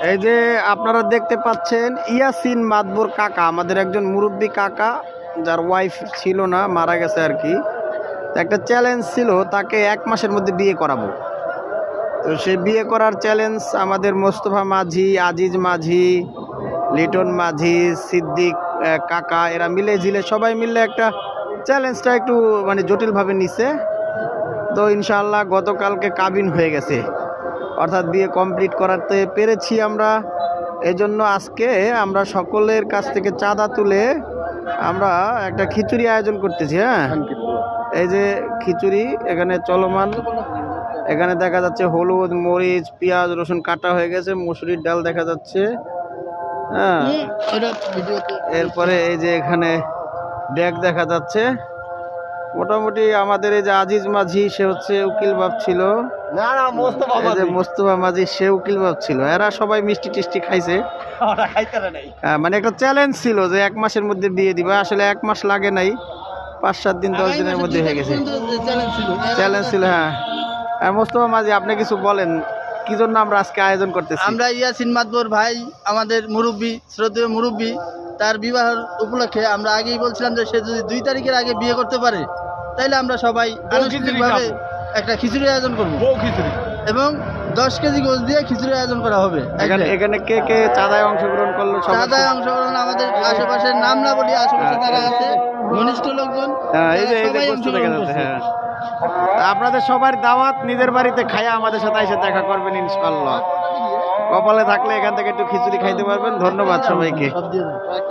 এই যে আপনারা দেখতে পাচ্ছেন ইয়াসিন মাদবর কাকা, আমাদের একজন মুরব্বী কাকা, যার ওয়াইফ ছিল না, মারা গেছে আর কি। একটা চ্যালেঞ্জ ছিল তাকে 1 মাসের মধ্যে বিয়ে করাবো। তো সে বিয়ে করার চ্যালেঞ্জ আমাদের মোস্তফা মাঝি, আজিজ মাঝি, লিটন মাঝি, সিদ্দিক কাকা, এরা মিলে ঝিলে সবাই মিলে একটা চ্যালেঞ্জটা একটু মানে জটিলভাবে নিছে। তো ইনশাআল্লাহ গতকালকে কাবিন হয়ে গেছে, অর্থাৎ বিয়ে কমপ্লিট করাতে পেরেছি আমরা। এজন্য আজকে আমরা সকলের কাছ থেকে চাঁদা তুলে আমরা একটা খিচুড়ি আয়োজন করতেছি। হ্যাঁ, এই যে খিচুড়ি এখানে চলমান, এখানে দেখা যাচ্ছে হলুদ, মরিচ, পেঁয়াজ, রসুন কাটা হয়ে গেছে, মসুরির ডাল দেখা যাচ্ছে। হ্যাঁ, এরপরে এই যে এখানে ডেক দেখা যাচ্ছে। মোটামুটি আমাদের এই যে আজিজ মাঝি, সে হচ্ছে উকিল বাপ ছিল, মোস্তফা মাঝি সে উকিল বাপ ছিল। এরা সবাই মিষ্টি টিষ্টি খাইছে। মানে একটা চ্যালেঞ্জ ছিল যে 1 মাসের মধ্যে বিয়ে দিবা। আসলে 1 মাস লাগে নাই, 5-7 দিন 10 দিনের মধ্যে হয়ে গেছে। চ্যালেঞ্জ ছিল। হ্যাঁ, মোস্তফা মাঝি আপনি কিছু বলেন, কি জন্য আমরা আজকে আয়োজন করতেছি? আমরা ইয়াসিন মাদবর ভাই, আমাদের মুরব্বী, শ্রদ্ধেয় মুরব্বী, তার বিবাহের উপলক্ষে আমরা আগেই বলছিলাম যে সে যদি 2 তারিখের আগে বিয়ে করতে পারে তাইলে আমরা সবাই আনুষ্ঠানিকভাবে একটা খিচুড়ি আয়োজন করবো, এবং 10 কেজি গোশ দিয়ে খিচুড়ি আয়োজন করা হবে। এখানে কে কে চাঁদায় অংশগ্রহণ করলো? চাঁদায় অংশগ্রহণ আমাদের আশেপাশের নাম না বলি, আশেপাশে তারা আছে ঘনিষ্ঠ লোকজন। হ্যাঁ, আপনাদের সবার দাওয়াত, নিজের বাড়িতে খায়া আমাদের সাথে এসে দেখা করবেন ইনশাআল্লাহ। কপালে থাকলে এখান থেকে একটু খিচুড়ি খাইতে পারবেন। ধন্যবাদ সবাইকে।